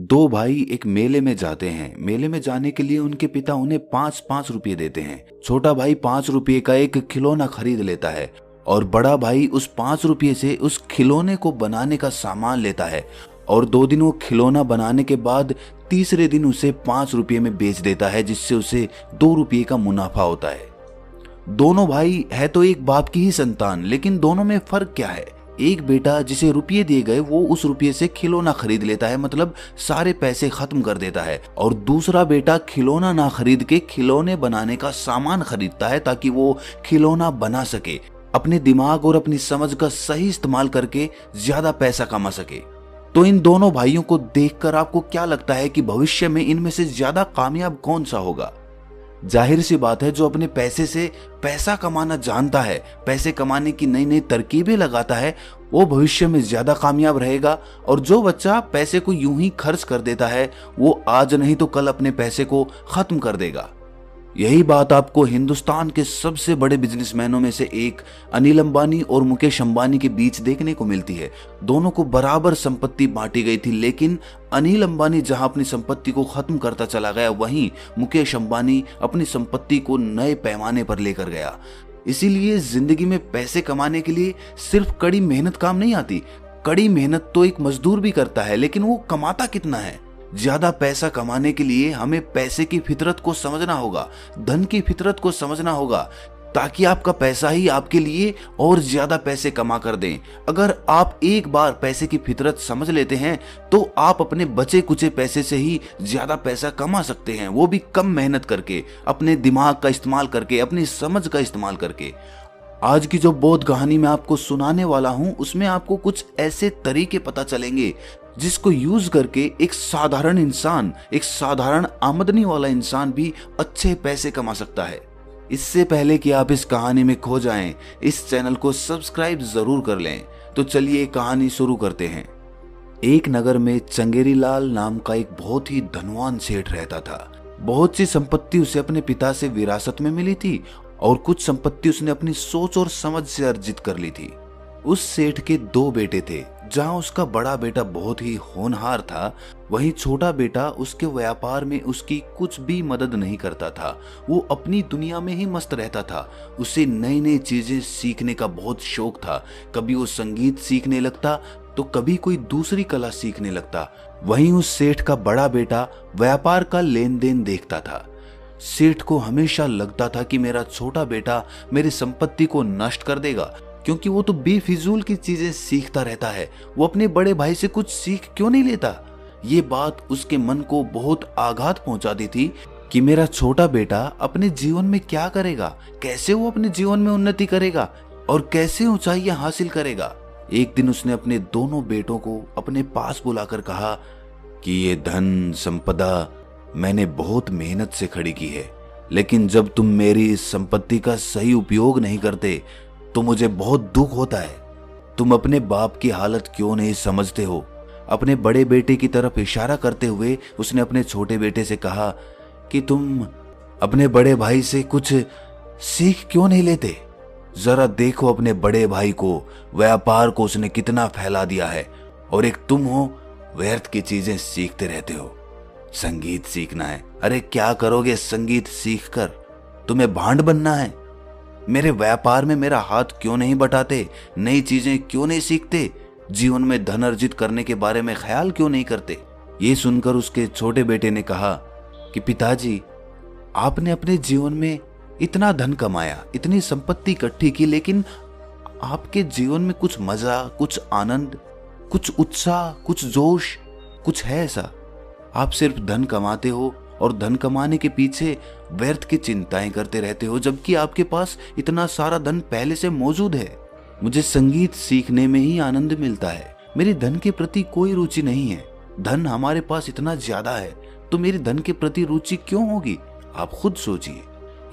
दो भाई एक मेले में जाते हैं। मेले में जाने के लिए उनके पिता उन्हें 5-5 रुपये देते हैं। छोटा भाई 5 रुपये का एक खिलौना खरीद लेता है और बड़ा भाई उस 5 रुपये से उस खिलौने को बनाने का सामान लेता है और 2 दिन वो खिलौना बनाने के बाद तीसरे दिन उसे 5 रुपये में बेच देता है, जिससे उसे 2 रुपये का मुनाफा होता है। दोनों भाई है तो एक बाप की ही संतान, लेकिन दोनों में फर्क क्या है? एक बेटा जिसे रुपये दिए गए वो उस रुपये से खिलौना खरीद लेता है, मतलब सारे पैसे खत्म कर देता है, और दूसरा बेटा खिलौना ना खरीद के खिलौने बनाने का सामान खरीदता है ताकि वो खिलौना बना सके, अपने दिमाग और अपनी समझ का सही इस्तेमाल करके ज्यादा पैसा कमा सके। तो इन दोनों भाइयों को देखकर आपको क्या लगता है कि भविष्य में इनमें से ज्यादा कामयाब कौन सा होगा? जाहिर सी बात है, जो अपने पैसे से पैसा कमाना जानता है, पैसे कमाने की नई नई तरकीबें लगाता है, वो भविष्य में ज्यादा कामयाब रहेगा। और जो बच्चा पैसे को यूं ही खर्च कर देता है, वो आज नहीं तो कल अपने पैसे को खत्म कर देगा। यही बात आपको हिंदुस्तान के सबसे बड़े बिजनेसमैनों में से एक अनिल अंबानी और मुकेश अंबानी के बीच देखने को मिलती है। दोनों को बराबर संपत्ति बांटी गई थी, लेकिन अनिल अंबानी जहां अपनी संपत्ति को खत्म करता चला गया, वहीं मुकेश अंबानी अपनी संपत्ति को नए पैमाने पर लेकर गया। इसीलिए जिंदगी में पैसे कमाने के लिए सिर्फ कड़ी मेहनत काम नहीं आती। कड़ी मेहनत तो एक मजदूर भी करता है, लेकिन वो कमाता कितना है? ज्यादा पैसा कमाने के लिए हमें पैसे की फितरत को समझना होगा, धन की फितरत को समझना होगा, ताकि आपका पैसा ही आपके लिए और ज्यादा पैसे कमा कर दें। अगर आप एक बार पैसे की फितरत समझ लेते हैं तो आप अपने बचे कुचे पैसे से ही ज्यादा पैसा कमा सकते हैं, वो भी कम मेहनत करके, अपने दिमाग का इस्तेमाल करके, अपनी समझ का इस्तेमाल करके। आज की जो बोध कहानी मैं आपको सुनाने वाला हूं, उसमें आपको कुछ ऐसे तरीके पता चलेंगे जिसको यूज करके एक साधारण इंसान, एक साधारण आमदनी वाला इंसान भी अच्छे पैसे कमा सकता है। इससे पहले कि आप इस कहानी में खो जाएं, इस चैनल को सब्सक्राइब जरूर कर लें। तो चलिए कहानी शुरू करते हैं। एक नगर में चंगेरीलाल नाम का एक बहुत ही धनवान सेठ रहता था। बहुत सी संपत्ति उसे अपने पिता से विरासत में मिली थी और कुछ संपत्ति उसने अपनी सोच और समझ से अर्जित कर ली थी। उस सेठ के 2 बेटे थे। जहां उसका बड़ा बेटा बहुत ही होनहार था, वहीं छोटा बेटा उसके व्यापार में उसकी कुछ भी मदद नहीं करता था। वो अपनी दुनिया में ही मस्त रहता था। उसे नई नई चीजें सीखने का बहुत शौक था। कभी वो संगीत सीखने लगता तो कभी कोई दूसरी कला सीखने लगता। वहीं उस सेठ का बड़ा बेटा व्यापार का लेन देन देखता था। सेठ को हमेशा लगता था कि मेरा छोटा बेटा मेरी संपत्ति को नष्ट कर देगा, क्योंकि वो तो बेफिजूल की चीजें सीखता रहता है। वो अपने बड़े भाई से कुछ सीख क्यों नहीं लेता? ये बात उसके मन को बहुत आघात पहुंचाती थी कि मेरा छोटा बेटा अपने जीवन में क्या करेगा, कैसे वो अपने जीवन में उन्नति करेगा और कैसे ऊंचाइयां हासिल करेगा। एक दिन उसने अपने दोनों बेटों को अपने पास बुलाकर कहा कि ये धन संपदा मैंने बहुत मेहनत से खड़ी की है, लेकिन जब तुम मेरी इस संपत्ति का सही उपयोग नहीं करते तो मुझे बहुत दुख होता है। तुम अपने बाप की हालत क्यों नहीं समझते हो? अपने बड़े बेटे की तरफ इशारा करते हुए उसने अपने छोटे बेटे से कहा कि तुम अपने बड़े भाई से कुछ सीख क्यों नहीं लेते? जरा देखो अपने बड़े भाई को, व्यापार को उसने कितना फैला दिया है, और एक तुम हो व्यर्थ की चीजें सीखते रहते हो। संगीत सीखना है, अरे क्या करोगे संगीत सीखकर? तुम्हें भांड बनना है? मेरे व्यापार में मेरा हाथ क्यों नहीं बटाते? नई चीजें क्यों नहीं सीखते? जीवन में धन अर्जित करने के बारे में ख्याल क्यों नहीं करते? ये सुनकर उसके छोटे बेटे ने कहा कि पिताजी, आपने अपने जीवन में इतना धन कमाया, इतनी संपत्ति इकट्ठी की, लेकिन आपके जीवन में कुछ मजा, कुछ आनंद, कुछ उत्साह, कुछ जोश, कुछ है ऐसा? आप सिर्फ धन कमाते हो और धन कमाने के पीछे व्यर्थ की चिंताएं करते रहते हो, जबकि आपके पास इतना सारा धन पहले से मौजूद है। मुझे संगीत सीखने में ही आनंद मिलता है, मेरी धन के प्रति कोई रुचि नहीं है। धन हमारे पास इतना ज्यादा है तो मेरी धन के प्रति रुचि क्यों होगी? आप खुद सोचिए।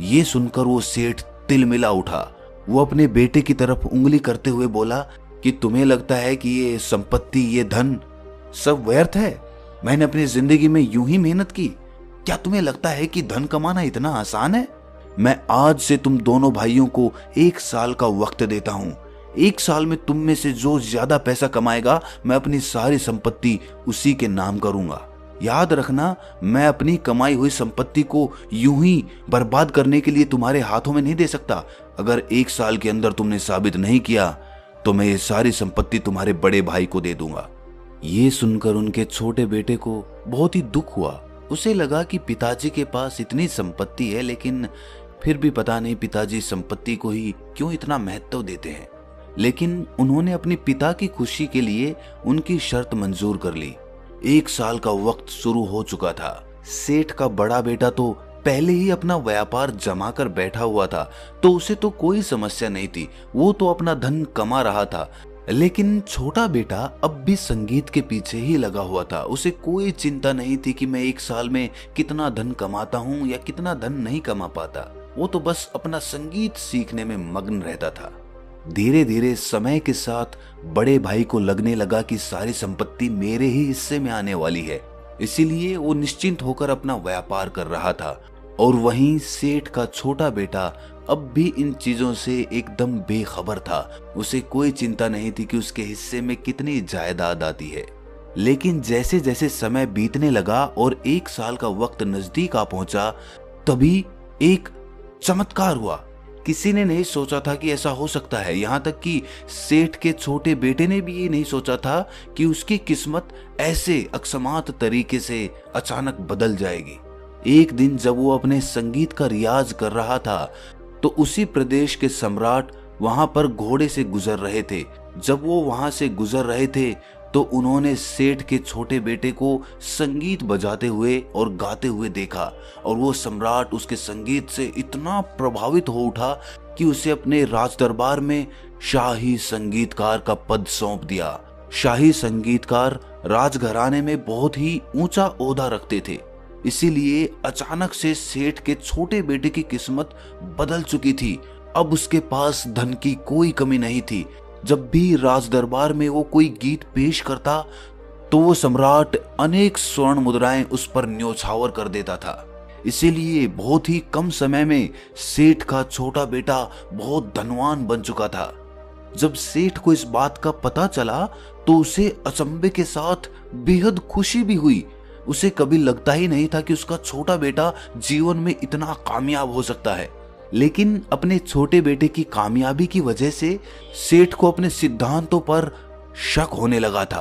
ये सुनकर वो सेठ तिलमिला उठा। वो अपने बेटे की तरफ उंगली करते हुए बोला कि तुम्हें लगता है कि ये संपत्ति, ये धन सब व्यर्थ है? मैंने अपनी जिंदगी में यूं ही मेहनत की। क्या तुम्हें लगता है कि धन कमाना इतना आसान है? मैं आज से तुम दोनों भाइयों को 1 साल का वक्त देता हूं। 1 साल में तुम में से जो ज्यादा पैसा कमाएगा, मैं अपनी सारी संपत्ति उसी के नाम करूंगा। याद रखना, मैं अपनी कमाई हुई संपत्ति को यूं ही बर्बाद करने के लिए तुम्हारे हाथों में नहीं दे सकता। अगर 1 साल के अंदर तुमने साबित नहीं किया तो मैं ये सारी संपत्ति तुम्हारे बड़े भाई को दे दूंगा। ये सुनकर उनके छोटे बेटे को बहुत ही दुख हुआ। उसे लगा कि पिताजी के पास इतनी संपत्ति है, लेकिन फिर भी पता नहीं पिताजी संपत्ति को ही क्यों इतना महत्व देते हैं। लेकिन उन्होंने अपने पिता की खुशी के लिए उनकी शर्त मंजूर कर ली। 1 साल का वक्त शुरू हो चुका था। सेठ का बड़ा बेटा तो पहले ही अपना व्यापार जमा कर बैठा हुआ था, तो उसे तो कोई समस्या नहीं थी, वो तो अपना धन कमा रहा था। लेकिन छोटा बेटा अब भी संगीत के पीछे ही लगा हुआ था। उसे कोई चिंता नहीं थी कि मैं 1 साल में कितना धन कमाता हूँ या कितना धन नहीं कमा पाता। वो तो बस अपना संगीत सीखने में मग्न रहता था। धीरे धीरे समय के साथ बड़े भाई को लगने लगा कि सारी संपत्ति मेरे ही हिस्से में आने वाली है, इसीलिए वो निश्चिंत होकर अपना व्यापार कर रहा था। और वहीं सेठ का छोटा बेटा अब भी इन चीजों से एकदम बेखबर था। उसे कोई चिंता नहीं थी कि उसके हिस्से में कितनी जायदाद आती है। लेकिन जैसे जैसे समय बीतने लगा और 1 साल का वक्त नजदीक आ पहुंचा, तभी एक चमत्कार हुआ। किसी ने नहीं सोचा था कि ऐसा हो सकता है। यहाँ तक कि सेठ के छोटे बेटे ने भी ये नहीं सोचा था कि उसकी किस्मत ऐसे अकस्मात तरीके से अचानक बदल जाएगी। एक दिन जब वो अपने संगीत का रियाज कर रहा था, तो उसी प्रदेश के सम्राट वहां पर घोड़े से गुजर रहे थे। जब वो वहां से गुजर रहे थे तो उन्होंने सेठ के छोटे बेटे को संगीत बजाते हुए और गाते हुए देखा, और वो सम्राट उसके संगीत से इतना प्रभावित हो उठा कि उसे अपने राजदरबार में शाही संगीतकार का पद सौंप दिया। शाही संगीतकार राजघराने में बहुत ही ऊंचा ओहदा रखते थे, इसीलिए अचानक से सेठ के छोटे बेटे की किस्मत बदल चुकी थी। अब उसके पास धन की कोई कमी नहीं थी। जब भी राजदरबार में वो कोई गीत पेश करता तो वो सम्राट अनेक स्वर्ण मुद्राएं उस पर न्योछावर कर देता था। इसीलिए बहुत ही कम समय में सेठ का छोटा बेटा बहुत धनवान बन चुका था। जब सेठ को इस बात का पता चला तो उसे अचंभे के साथ बेहद खुशी भी हुई। उसे कभी लगता ही नहीं था कि उसका छोटा बेटा जीवन में इतना कामयाब हो सकता है। लेकिन अपने छोटे बेटे की कामयाबी की वजह से सेठ को अपने सिद्धांतों पर शक होने लगा था।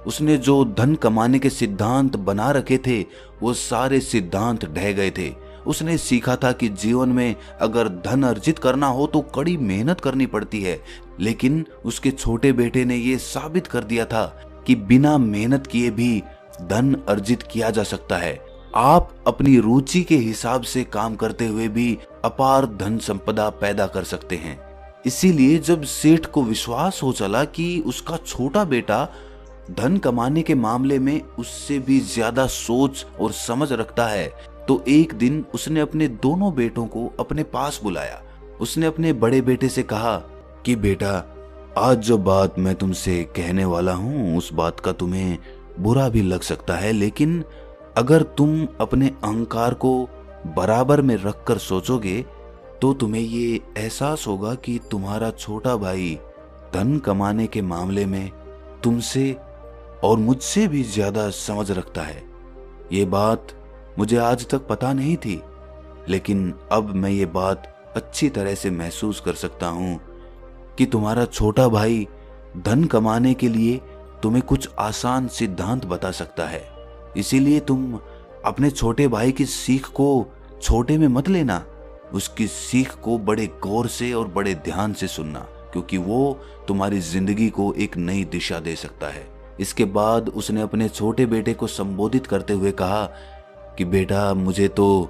उसने जो धन कमाने के सिद्धांत बना रखे थे वो सारे सिद्धांत ढह गए थे। उसने सीखा था कि जीवन में अगर धन अर्जित करना हो तो कड़ी मेहनत करनी पड़ती है, लेकिन उसके छोटे बेटे ने ये साबित कर दिया था कि बिना मेहनत किए भी धन अर्जित किया जा सकता है। आप अपनी रुचि के हिसाब से काम करते हुए भी अपार धन संपदा पैदा कर सकते हैं। इसीलिए जब सेठ को विश्वास हो चला कि उसका छोटा बेटा धन कमाने के मामले में उससे भी ज्यादा सोच और समझ रखता है, तो एक दिन उसने अपने दोनों बेटों को अपने पास बुलाया। उसने अपने बड़े बेटे से कहा कि बेटा, आज जो बात मैं तुमसे कहने वाला हूँ उस बात का तुम्हें बुरा भी लग सकता है, लेकिन अगर तुम अपने अहंकार को बराबर में रखकर सोचोगे तो तुम्हें ये एहसास होगा कि तुम्हारा छोटा भाई धन कमाने के मामले में तुमसे और मुझसे भी ज्यादा समझ रखता है। ये बात मुझे आज तक पता नहीं थी, लेकिन अब मैं ये बात अच्छी तरह से महसूस कर सकता हूँ कि तुम्हारा छोटा भाई धन कमाने के लिए तुम्हें कुछ आसान सिद्धांत बता सकता है। इसीलिए तुम अपने छोटे भाई की सीख को छोटे में मत लेना, उसकी सीख को बड़े गौर से और बड़े ध्यान से सुनना, क्योंकि वो तुम्हारी जिंदगी को एक नई दिशा दे सकता है। इसके बाद उसने अपने छोटे बेटे को संबोधित करते हुए कहा कि बेटा, मुझे तो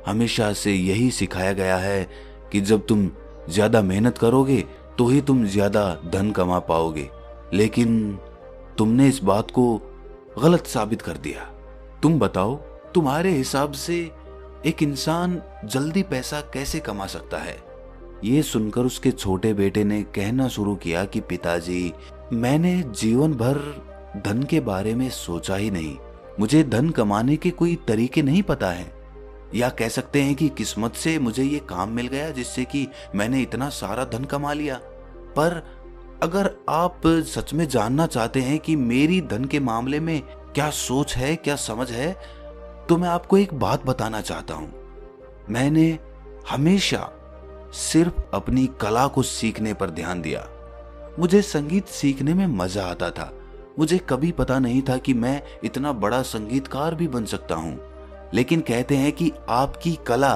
हमेशा से यही सिखाया गया है कि जब तुम ज्यादा मेहनत करोगे तो ही तुम ज्यादा धन कमा पाओगे, लेकिन तुमने इस बात को गलत साबित कर दिया। तुम बताओ, तुम्हारे हिसाब से एक इंसान जल्दी पैसा कैसे कमा सकता है? ये सुनकर उसके छोटे बेटे ने कहना शुरू किया कि पिताजी, मैंने जीवन भर धन के बारे में सोचा ही नहीं। मुझे धन कमाने के कोई तरीके नहीं पता है, या कह सकते हैं कि किस्मत से मुझे ये काम मिल गया जिससे कि मैंने इतना सारा धन कमा लिया। पर अगर आप सच में जानना चाहते हैं कि मेरी धन के मामले में क्या सोच है, क्या समझ है। तो मैं आपको एक बात बताना चाहता हूं। मैंने हमेशा सिर्फ अपनी कला को सीखने पर ध्यान दिया। मुझे संगीत सीखने में मजा आता था। मुझे कभी पता नहीं था कि मैं इतना बड़ा संगीतकार भी बन सकता हूं। लेकिन कहते हैं कि आपकी कला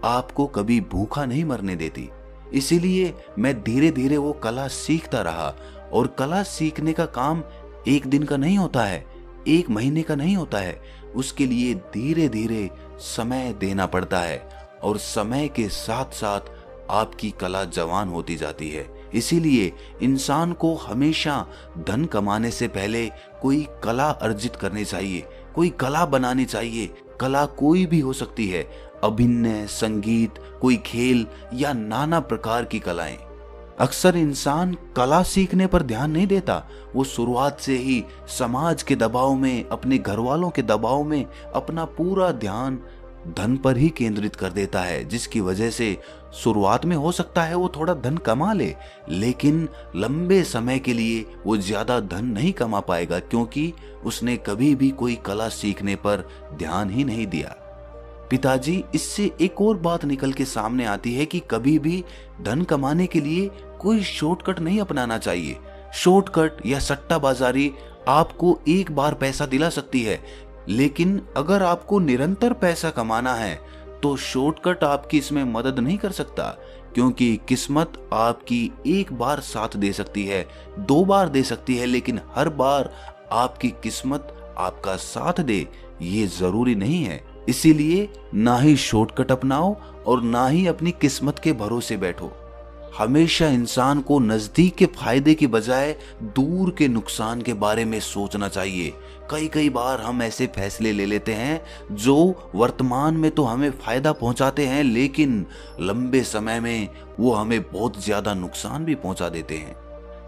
आपको कभी भूखा नहीं मरने देती। इसीलिए मैं धीरे धीरे वो कला सीखता रहा। और कला सीखने का काम एक दिन का नहीं होता है, एक महीने का नहीं होता है। उसके लिए धीरे धीरे समय देना पड़ता है और समय के साथ साथ आपकी कला जवान होती जाती है। इसीलिए इंसान को हमेशा धन कमाने से पहले कोई कला अर्जित करनी चाहिए, कोई कला बनानी चाहिए। कला कोई भी हो सकती है, अभिनय, संगीत, कोई खेल या नाना प्रकार की कलाएं। अक्सर इंसान कला सीखने पर ध्यान नहीं देता। वो शुरुआत से ही समाज के दबाव में, अपने घर वालों के दबाव में अपना पूरा ध्यान धन पर ही केंद्रित कर देता है, जिसकी वजह से शुरुआत में हो सकता है वो थोड़ा धन कमा ले, लेकिन लंबे समय के लिए वो ज्यादा धन नहीं कमा पाएगा, क्योंकि उसने कभी भी कोई कला सीखने पर ध्यान ही नहीं दिया। पिताजी, इससे एक और बात निकल के सामने आती है कि कभी भी धन कमाने के लिए कोई शॉर्टकट नहीं अपनाना चाहिए। शॉर्टकट या सट्टाबाजारी आपको एक बार पैसा दिला सकती है, लेकिन अगर आपको निरंतर पैसा कमाना है तो शॉर्टकट आपकी इसमें मदद नहीं कर सकता, क्योंकि किस्मत आपकी एक बार साथ दे सकती है, 2 बार दे सकती है, लेकिन हर बार आपकी किस्मत आपका साथ दे ये जरूरी नहीं है। इसीलिए ना ही शॉर्टकट अपनाओ और ना ही अपनी किस्मत के भरोसे बैठो। हमेशा इंसान को नजदीक के फायदे की बजाय दूर के नुकसान के बारे में सोचना चाहिए। कई बार हम ऐसे फैसले ले लेते हैं जो वर्तमान में तो हमें फायदा पहुंचाते हैं, लेकिन लंबे समय में वो हमें बहुत ज्यादा नुकसान भी पहुंचा देते हैं।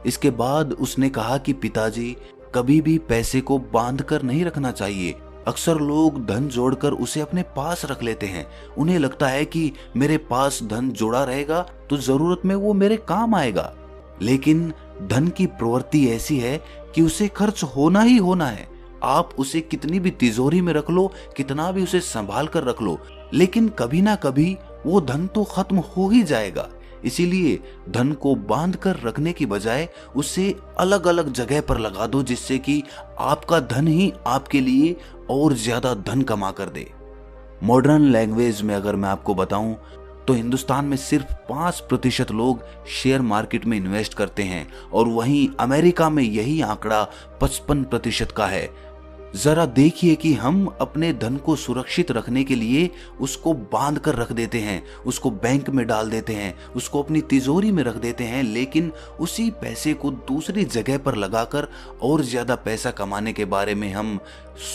इसके बाद उसने कहा कि पिताजी, कभी भी पैसे को बांध कर नहीं रखना चाहिए। अक्सर लोग धन जोड़कर उसे अपने पास रख लेते हैं। उन्हें लगता है कि मेरे पास धन जोड़ा रहेगा तो जरूरत में वो मेरे काम आएगा। लेकिन धन की प्रवृत्ति ऐसी है कि उसे खर्च होना ही होना है। आप उसे कितनी भी तिजोरी में रख लो, कितना भी उसे संभाल कर रख लो, लेकिन कभी ना कभी वो धन तो खत्म हो ही जाएगा। इसीलिए धन को बांध कर रखने की बजाय उसे अलग अलग जगह पर लगा दो, जिससे कि आपका धन ही आपके लिए और ज्यादा धन कमा कर दे। मॉडर्न लैंग्वेज में अगर मैं आपको बताऊं तो हिंदुस्तान में सिर्फ 5% लोग शेयर मार्केट में इन्वेस्ट करते हैं और वहीं अमेरिका में यही आंकड़ा 55% का है। जरा देखिए कि हम अपने धन को सुरक्षित रखने के लिए उसको बांध कर रख देते हैं, उसको बैंक में डाल देते हैं, उसको अपनी तिजोरी में रख देते हैं, लेकिन उसी पैसे को दूसरी जगह पर लगाकर और ज्यादा पैसा कमाने के बारे में हम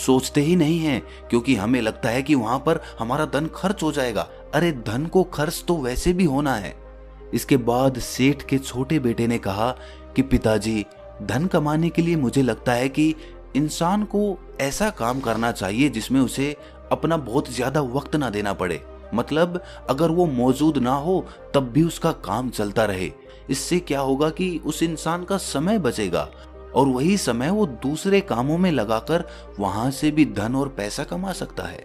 सोचते ही नहीं हैं, क्योंकि हमें लगता है कि वहां पर हमारा धन खर्च हो जाएगा। अरे धन को खर्च तो वैसे भी होना है। इसके बाद सेठ के छोटे बेटे ने कहा कि पिताजी, धन कमाने के लिए मुझे लगता है कि इंसान को ऐसा काम करना चाहिए जिसमें उसे अपना बहुत ज्यादा वक्त ना देना पड़े। मतलब अगर वो मौजूद ना हो तब भी उसका काम चलता रहे। इससे क्या होगा कि उस इंसान का समय बचेगा और वही समय वो दूसरे कामों में लगाकर वहां से भी धन और पैसा कमा सकता है।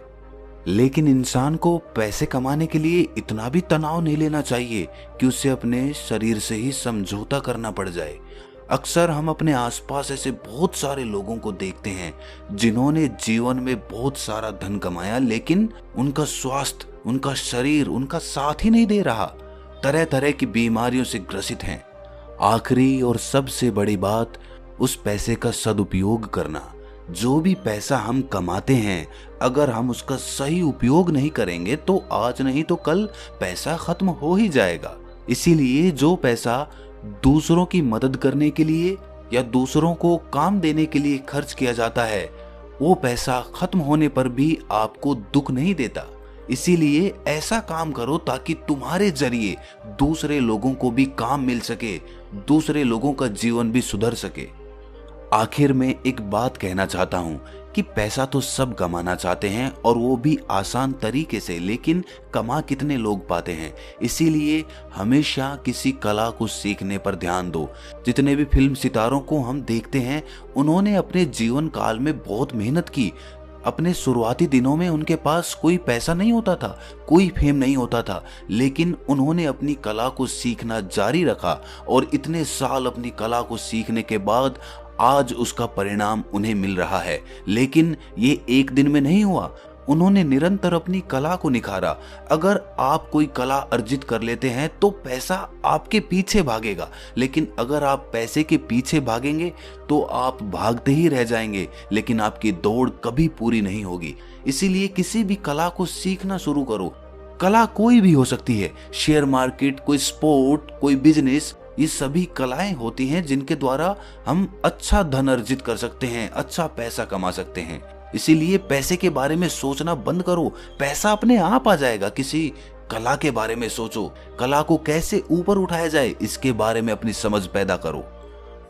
लेकिन इंसान को पैसे कमाने के लिए इतना भी तनाव नहीं लेना चाहिए कि उसे अपने शरीर से ही समझौता करना पड़ जाए। अक्सर हम अपने आसपास ऐसे बहुत सारे लोगों को देखते हैं जिन्होंने जीवन में बहुत सारा धन कमाया, लेकिन उनका स्वास्थ्य, उनका शरीर उनका साथ ही नहीं दे रहा। तरह तरह की बीमारियों से ग्रसित हैं। आखिरी और सबसे बड़ी बात, उस पैसे का सदुपयोग करना। जो भी पैसा हम कमाते हैं, अगर हम उसका सही उपयोग नहीं करेंगे तो आज नहीं तो कल पैसा खत्म हो ही जाएगा। इसीलिए जो पैसा दूसरों की मदद करने के लिए या दूसरों को काम देने के लिए खर्च किया जाता है, वो पैसा खत्म होने पर भी आपको दुख नहीं देता। इसीलिए ऐसा काम करो ताकि तुम्हारे जरिए दूसरे लोगों को भी काम मिल सके, दूसरे लोगों का जीवन भी सुधर सके। आखिर में एक बात कहना चाहता हूँ कि पैसा तो सब कमाना चाहते हैं और वो भी आसान तरीके से, लेकिन कमा कितने लोग पाते हैं। इसीलिए हमेशा किसी कला को सीखने पर ध्यान दो। जितने भी फिल्म सितारों को हम देखते हैं, उन्होंने अपने जीवन काल में बहुत मेहनत की। अपने शुरुआती दिनों में उनके पास कोई पैसा नहीं होता था, कोई फेम नहीं होता था, लेकिन उन्होंने अपनी कला को सीखना जारी रखा और इतने साल अपनी कला को सीखने के बाद आज उसका परिणाम उन्हें मिल रहा है। लेकिन ये एक दिन में नहीं हुआ, उन्होंने निरंतर अपनी कला को निखारा। अगर आप कोई कला अर्जित कर लेते हैं तो पैसा आपके पीछे भागेगा, लेकिन अगर आप पैसे के पीछे भागेंगे तो आप भागते ही रह जाएंगे, लेकिन आपकी दौड़ कभी पूरी नहीं होगी। इसीलिए किसी भी कला को सीखना शुरू करो। कला कोई भी हो सकती है, शेयर मार्केट, कोई स्पोर्ट, कोई बिजनेस, ये सभी कलाएं होती हैं जिनके द्वारा हम अच्छा धन अर्जित कर सकते हैं, अच्छा पैसा कमा सकते हैं। इसीलिए पैसे के बारे में सोचना बंद करो, पैसा अपने आप आ जाएगा। किसी कला के बारे में सोचो, कला को कैसे ऊपर उठाया जाए इसके बारे में अपनी समझ पैदा करो।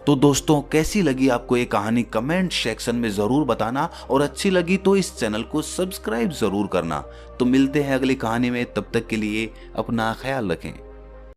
तो दोस्तों, कैसी लगी आपको ये कहानी कमेंट सेक्शन में जरूर बताना, और अच्छी लगी तो इस चैनल को सब्सक्राइब जरूर करना। तो मिलते हैं अगली कहानी में, तब तक के लिए अपना ख्याल रखें।